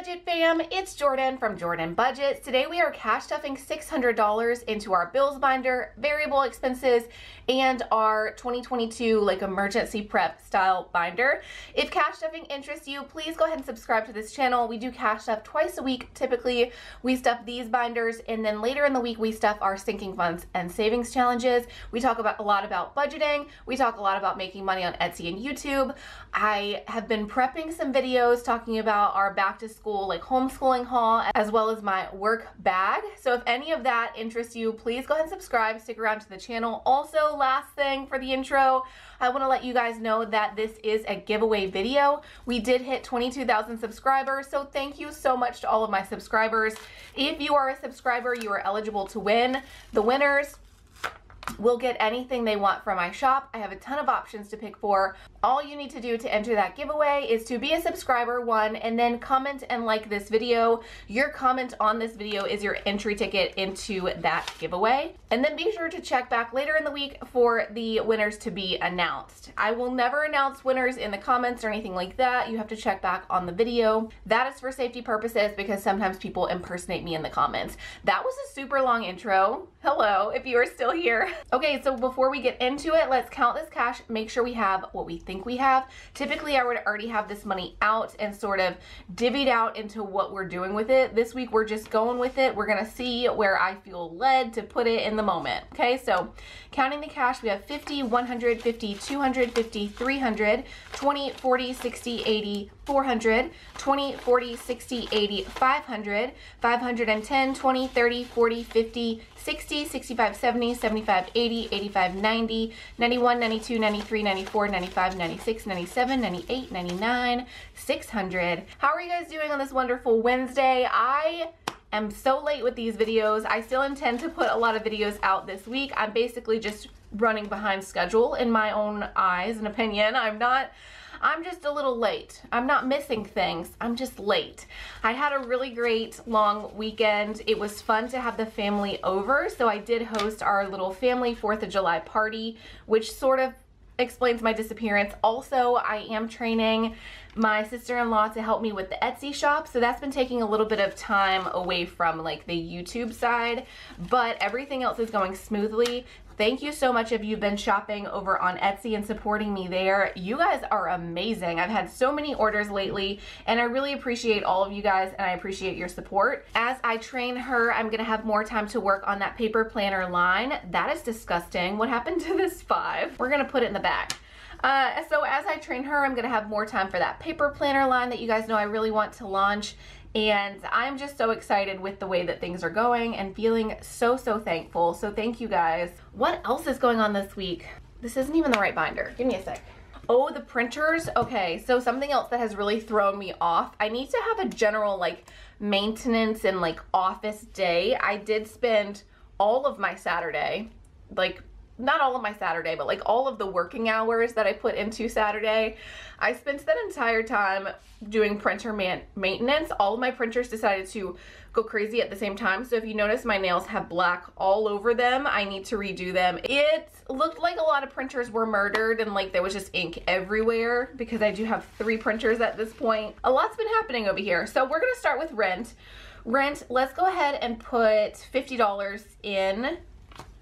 Budget fam, it's Jordan from Jordan Budgets. Today we are cash stuffing $600 into our bills binder, variable expenses, and our 2022 like emergency prep style binder. If cash stuffing interests you, please go ahead and subscribe to this channel. We do cash stuff twice a week. Typically we stuff these binders, and then later in the week we stuff our sinking funds and savings challenges. We talk about a lot about budgeting. We talk a lot about making money on Etsy and YouTube. I have been prepping some videos talking about our back to school like homeschooling haul, as well as my work bag. So if any of that interests you, please go ahead and subscribe, stick around to the channel. Also, last thing for the intro, I want to let you guys know that this is a giveaway video. We did hit 22,000 subscribers, so thank you so much to all of my subscribers. If you are a subscriber, you are eligible to win. The winners will get anything they want from my shop. I have a ton of options to pick for. All you need to do to enter that giveaway is to be a subscriber, one, and then comment and like this video. Your comment on this video is your entry ticket into that giveaway. And then be sure to check back later in the week for the winners to be announced. I will never announce winners in the comments or anything like that. You have to check back on the video. That is for safety purposes because sometimes people impersonate me in the comments. That was a super long intro. Hello, if you are still here. Okay, so before we get into it, let's count this cash, make sure we have what we think we have. Typically, I would already have this money out and sort of divvied out into what we're doing with it. This week, we're just going with it. We're gonna see where I feel led to put it in the moment. Okay, so counting the cash, we have 50, 100, 50, 250, 300, 20, 40, 60, 80, 400, 20, 40, 60, 80, 500, 510, 20, 30, 40, 50, 60, 65, 70, 75, 80, 85, 90, 91, 92, 93, 94, 95, 96, 97, 98, 99, 600. How are you guys doing on this wonderful Wednesday? I am so late with these videos. I still intend to put a lot of videos out this week. I'm basically just running behind schedule in my own eyes and opinion. I'm just a little late. I'm not missing things. I'm just late. I had a really great long weekend. It was fun to have the family over. So I did host our little family 4th of July party, which sort of explains my disappearance. Also, I am training my sister-in-law to help me with the Etsy shop. So that's been taking a little bit of time away from like the YouTube side, but everything else is going smoothly. Thank you so much if you've been shopping over on Etsy and supporting me there. You guys are amazing. I've had so many orders lately and I really appreciate all of you guys and I appreciate your support. As I train her, I'm gonna have more time to work on that paper planner line. That is disgusting. What happened to this 5? We're gonna put it in the back. So as I train her, I'm gonna have more time for that paper planner line that you guys know I really want to launch. And I'm just so excited with the way that things are going and feeling so thankful. So thank you guys. What else is going on this week? This isn't even the right binder. Give me a sec. Oh, the printers. Okay, so something else that has really thrown me off. I need to have a general like maintenance and like office day. I did spend all of my Saturday, like not all of my Saturday, but like all of the working hours that I put into Saturday. I spent that entire time doing printer maintenance. All of my printers decided to go crazy at the same time. So if you notice, my nails have black all over them. I need to redo them. It looked like a lot of printers were murdered and like there was just ink everywhere because I do have 3 printers at this point. A lot's been happening over here. So we're gonna start with rent. Rent, let's go ahead and put $50 in.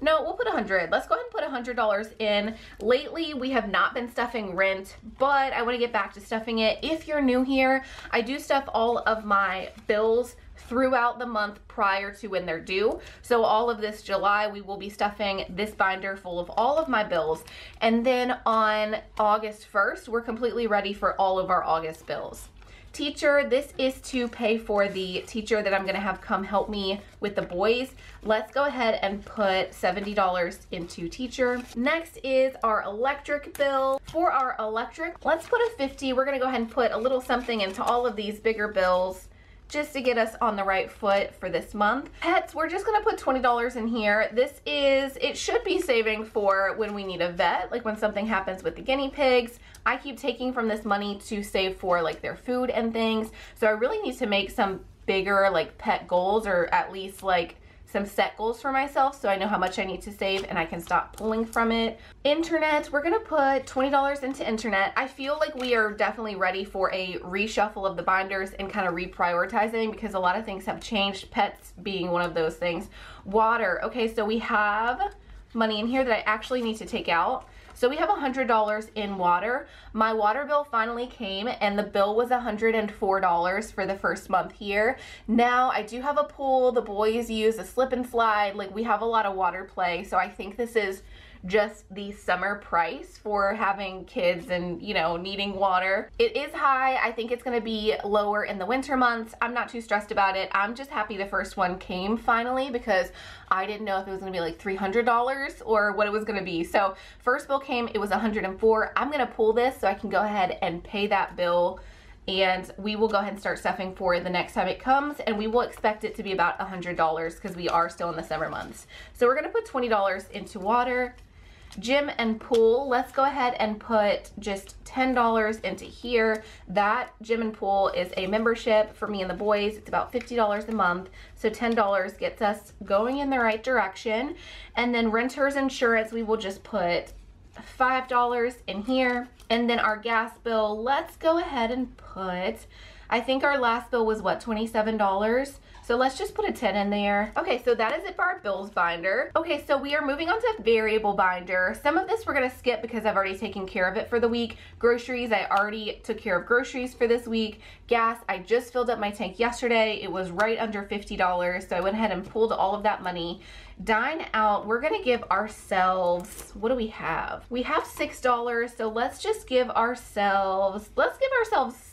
No, we'll put 100. Let's go ahead and put $100 in. Lately, we have not been stuffing rent, but I want to get back to stuffing it. If you're new here, I do stuff all of my bills throughout the month prior to when they're due. So all of this July, we will be stuffing this binder full of all of my bills. And then on August 1st, we're completely ready for all of our August bills. Teacher, this is to pay for the teacher that I'm gonna have come help me with the boys. Let's go ahead and put $70 into teacher. Next is our electric bill. For our electric, let's put a 50. We're gonna go ahead and put a little something into all of these bigger bills just to get us on the right foot for this month. Pets, we're just gonna put $20 in here. It should be saving for when we need a vet, like when something happens with the guinea pigs. I keep taking from this money to save for like their food and things. So I really need to make some bigger like pet goals, or at least like some set goals for myself so I know how much I need to save and I can stop pulling from it. Internet, we're gonna put $20 into internet. I feel like we are definitely ready for a reshuffle of the binders and kind of reprioritizing because a lot of things have changed, pets being one of those things. Water, okay, so we have money in here that I actually need to take out. So we have $100 in water. My water bill finally came and the bill was $104 for the first month here. Now I do have a pool, the boys use a slip and slide, like we have a lot of water play. So I think this is just the summer price for having kids and, you know, needing water. It is high. I think it's gonna be lower in the winter months. I'm not too stressed about it. I'm just happy the first one came finally because I didn't know if it was gonna be like $300 or what it was gonna be. So first bill came, it was $104. I'm gonna pull this so I can go ahead and pay that bill, and we will go ahead and start stuffing for the next time it comes, and we will expect it to be about $100 because we are still in the summer months. So we're gonna put $20 into water. Gym and pool, let's go ahead and put just $10 into here. That gym and pool is a membership for me and the boys. It's about $50 a month. So $10 gets us going in the right direction. And then renter's insurance, we will just put $5 in here. And then our gas bill, let's go ahead and put, I think our last bill was what, $27? So let's just put a 10 in there. Okay, so that is it for our bills binder. Okay, so we are moving on to variable binder. Some of this we're gonna skip because I've already taken care of it for the week. Groceries, I already took care of groceries for this week. Gas, I just filled up my tank yesterday. It was right under $50, so I went ahead and pulled all of that money. Dine Out, we're gonna give ourselves, what do we have? We have $6, so let's just give ourselves,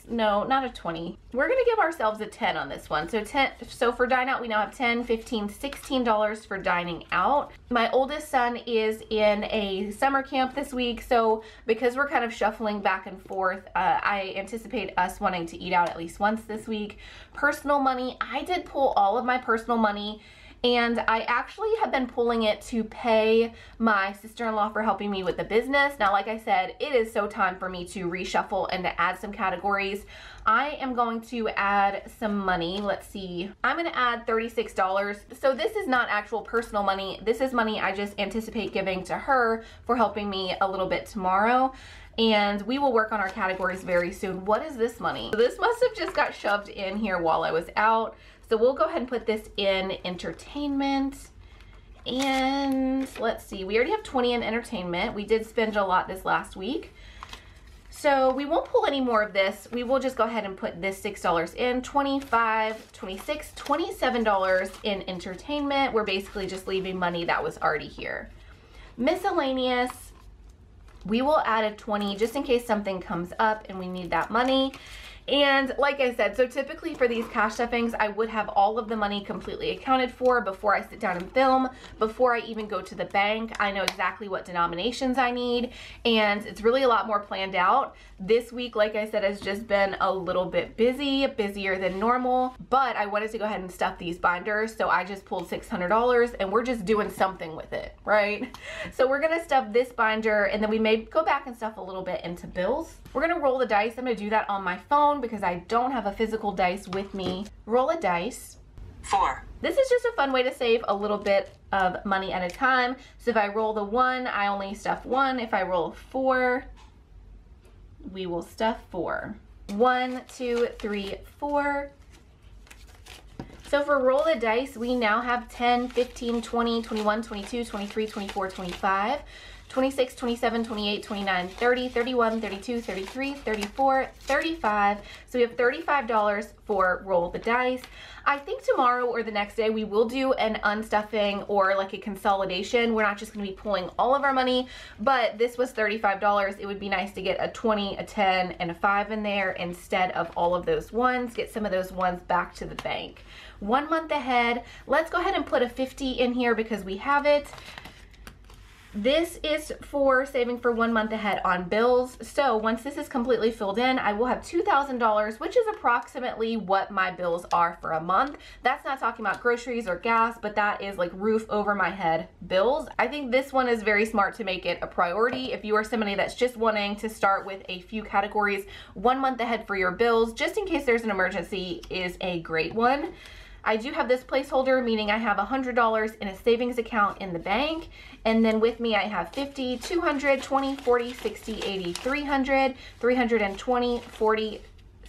no, not a 20. We're gonna give ourselves a 10 on this one. So for Dine Out, we now have 10, 15, $16 for dining out. My oldest son is in a summer camp this week, so because we're kind of shuffling back and forth, I anticipate us wanting to eat out at least once this week. Personal money, I did pull all of my personal money, and I actually have been pulling it to pay my sister-in-law for helping me with the business. Now, like I said, it is so time for me to reshuffle and to add some categories. I am going to add some money. Let's see. I'm going to add $36. So this is not actual personal money. This is money I just anticipate giving to her for helping me a little bit tomorrow. And we will work on our categories very soon. What is this money? This must have just got shoved in here while I was out. So we'll go ahead and put this in entertainment. And let's see, we already have 20 in entertainment. We did spend a lot this last week. So we won't pull any more of this. We will just go ahead and put this $6 in, 25, 26, $27 in entertainment. We're basically just leaving money that was already here. Miscellaneous, we will add a 20 just in case something comes up and we need that money. And like I said, so typically for these cash stuffings, I would have all of the money completely accounted for before I sit down and film, before I even go to the bank. I know exactly what denominations I need, and it's really a lot more planned out. This week, like I said, has just been a little bit busy, busier than normal, but I wanted to go ahead and stuff these binders, so I just pulled $600 and we're just doing something with it, right? So we're gonna stuff this binder, and then we may go back and stuff a little bit into bills. We're gonna roll the dice. I'm gonna do that on my phone because I don't have a physical dice with me. Roll a dice. 4. This is just a fun way to save a little bit of money at a time. So if I roll the 1, I only stuff 1. If I roll 4, we will stuff 4. 1, 2, 3, 4. So for roll the dice, we now have 10, 15, 20, 21, 22, 23, 24, 25. 26, 27, 28, 29, 30, 31, 32, 33, 34, 35. So we have $35 for roll the dice. I think tomorrow or the next day we will do an unstuffing or like a consolidation. We're not just going to be pulling all of our money, but this was $35. It would be nice to get a 20, a 10, and a 5 in there instead of all of those ones. Get some of those ones back to the bank. 1 month ahead, let's go ahead and put a 50 in here because we have it. This is for saving for 1 month ahead on bills. So once this is completely filled in, I will have $2,000, which is approximately what my bills are for a month. That's not talking about groceries or gas, but that is like roof over my head bills. I think this one is very smart to make it a priority. If you are somebody that's just wanting to start with a few categories, 1 month ahead for your bills, just in case there's an emergency, is a great one. I do have this placeholder, meaning I have $100 in a savings account in the bank. And then with me, I have 50, 200, 20, 40, 60, 80, 300, 320, 40,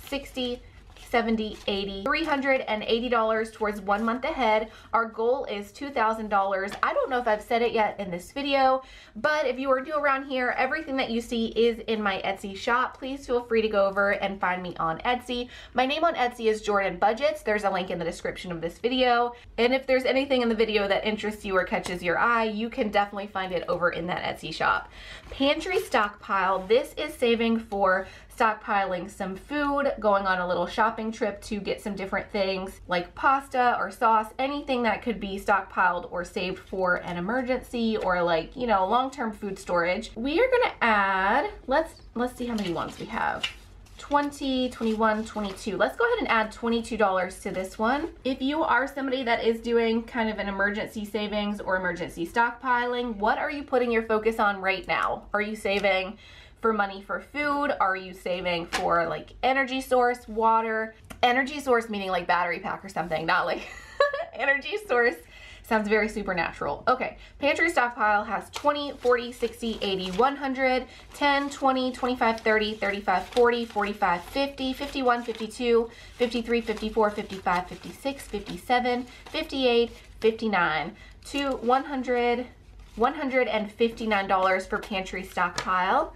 60, 70, 80, $380 towards 1 month ahead. Our goal is $2,000. I don't know if I've said it yet in this video, but if you are new around here, everything that you see is in my Etsy shop. Please feel free to go over and find me on Etsy. My name on Etsy is Jordan Budgets. There's a link in the description of this video. And if there's anything in the video that interests you or catches your eye, you can definitely find it over in that Etsy shop. Pantry stockpile. This is saving for stockpiling some food, going on a little shopping trip to get some different things like pasta or sauce, anything that could be stockpiled or saved for an emergency or like, you know, long-term food storage. We are gonna add, let's see how many ones we have. 20, 21, 22. Let's go ahead and add $22 to this one. If you are somebody that is doing kind of an emergency savings or emergency stockpiling, what are you putting your focus on right now? Are you saving for money for food? Are you saving for like energy source, water? Energy source meaning like battery pack or something, not like energy source. Sounds very supernatural. Okay, pantry stockpile has 20, 40, 60, 80, 100, 10, 20, 25, 30, 35, 40, 45, 50, 51, 52, 53, 54, 55, 56, 57, 58, 59, to $159 for pantry stockpile.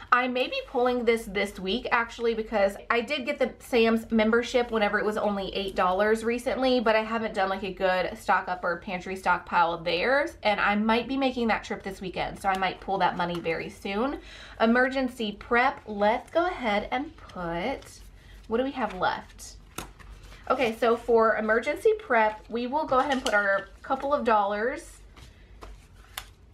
I may be pulling this week actually because I did get the Sam's membership whenever it was only $8 recently, but I haven't done like a good stock up or pantry stockpile there, and I might be making that trip this weekend, so I might pull that money very soon. Emergency prep, let's go ahead and put, what do we have left? Okay, so for emergency prep, we will go ahead and put our couple of dollars.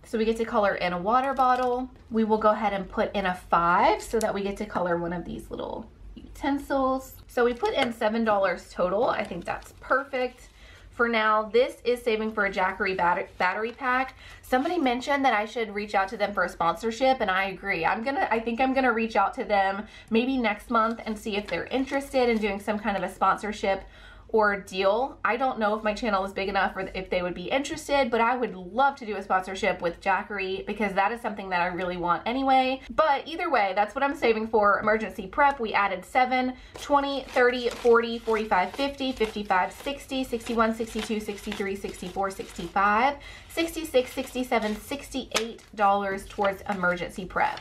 So we get to color in a water bottle. We will go ahead and put in a 5 so that we get to color one of these little utensils. So we put in $7 total. I think that's perfect. For now, this is saving for a Jackery battery pack. Somebody mentioned that I should reach out to them for a sponsorship, and I agree. I think I'm gonna reach out to them maybe next month and see if they're interested in doing some kind of a sponsorship or deal. I don't know if my channel is big enough or if they would be interested, but I would love to do a sponsorship with Jackery because that is something that I really want anyway. But either way, that's what I'm saving for emergency prep. We added 7, 20, 30, 40, 45, 50, 55, 60, 61, 62, 63, 64, 65, 66, 67, $68 towards emergency prep.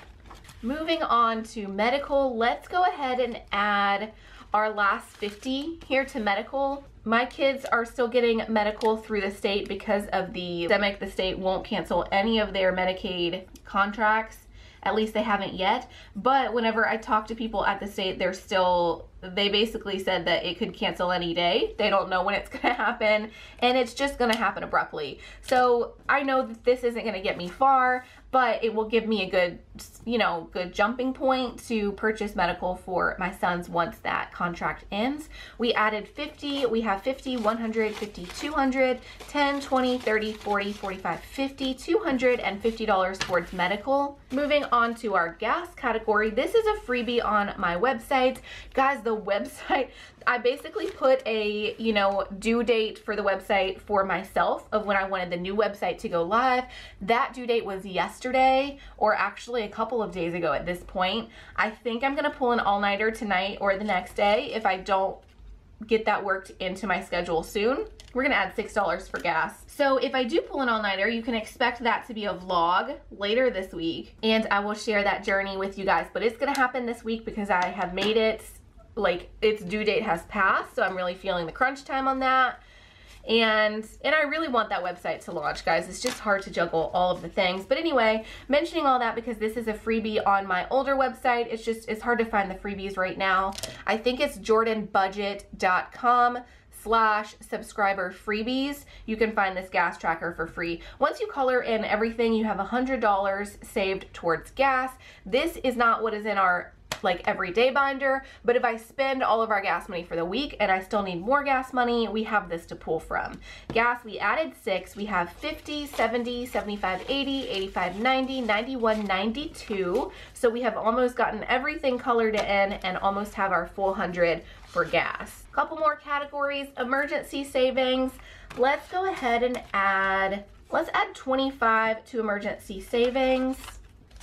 Moving on to medical, let's go ahead and add our last 50 here to medical. My kids are still getting medical through the state because of the pandemic. The state won't cancel any of their Medicaid contracts. At least they haven't yet. But whenever I talk to people at the state, they basically said that it could cancel any day. They don't know when it's gonna happen, and it's just gonna happen abruptly. So I know that this isn't gonna get me far, but it will give me a good, good jumping point to purchase medical for my sons once that contract ends. We added 50, we have 50, 100, 50, 200, 10, 20, 30, 40, 45, 50, $250 towards medical. Moving on to our gas category, this is a freebie on my website. Guys, the website, I basically put a, due date for the website for myself of when I wanted the new website to go live. That due date was yesterday, or actually a couple of days ago at this point. I think I'm gonna pull an all-nighter tonight or the next day if I don't get that worked into my schedule soon. We're gonna add $6 for gas. So if I do pull an all-nighter, you can expect that to be a vlog later this week, and I will share that journey with you guys. But it's gonna happen this week because I have made it, like, its due date has passed, so I'm really feeling the crunch time on that. And I really want that website to launch, guys. It's just hard to juggle all of the things. But anyway, mentioning all that because this is a freebie on my older website. It's hard to find the freebies right now. I think it's jordanbudget.com/subscriber freebies. You can find this gas tracker for free. Once you color in everything, you have $100 saved towards gas. This is not what is in our like everyday binder, but if I spend all of our gas money for the week and I still need more gas money, we have this to pull from. Gas, we added 6. We have 50, 70, 75, 80, 85, 90, 91, 92. So we have almost gotten everything colored in and almost have our full 100 for gas. Couple more categories. Emergency savings. Let's go ahead and add 25 to emergency savings.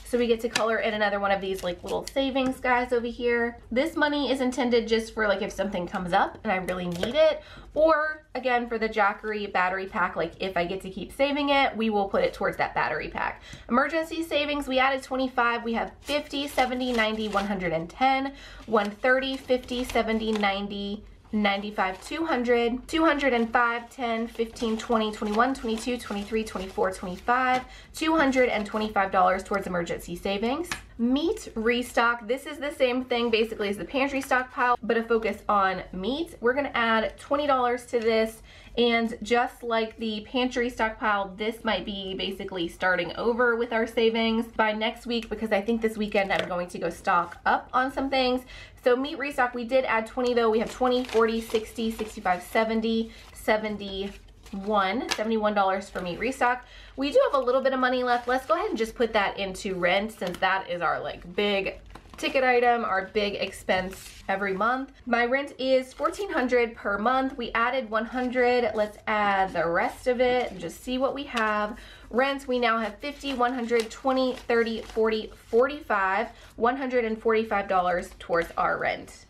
So we get to color in another one of these like little savings guys over here. This money is intended just for like if something comes up and I really need it, or again for the Jackery battery pack, like if I get to keep saving it, we will put it towards that battery pack. Emergency savings, we added 25. We have 50, 70, 90, 110, 130, 50, 70, 90, 95, 200, 205, 10, 15, 20, 21, 22, 23, 24, 25, $225 towards emergency savings. Meat restock, this is the same thing basically as the pantry stockpile, but a focus on meat. We're gonna add $20 to this, and just like the pantry stockpile, this might be basically starting over with our savings by next week, because I think this weekend I'm going to go stock up on some things. So meat restock, we did add 20 though. We have 20, 40, 60, 65, 70, 71 $71 for meat restock. We do have a little bit of money left. Let's go ahead and just put that into rent, since that is our like big ticket item, our big expense every month. My rent is $1,400 per month. We added 100. Let's add the rest of it and just see what we have. Rent, we now have 50, 100, 20, 30, 40, 45, $145 towards our rent.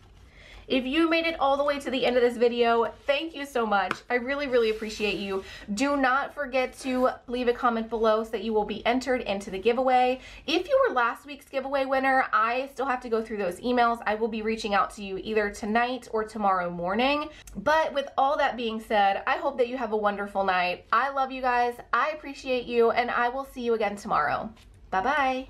If you made it all the way to the end of this video, thank you so much. I really, really appreciate you. Do not forget to leave a comment below so that you will be entered into the giveaway. If you were last week's giveaway winner, I still have to go through those emails. I will be reaching out to you either tonight or tomorrow morning. But with all that being said, I hope that you have a wonderful night. I love you guys. I appreciate you, and I will see you again tomorrow. Bye-bye.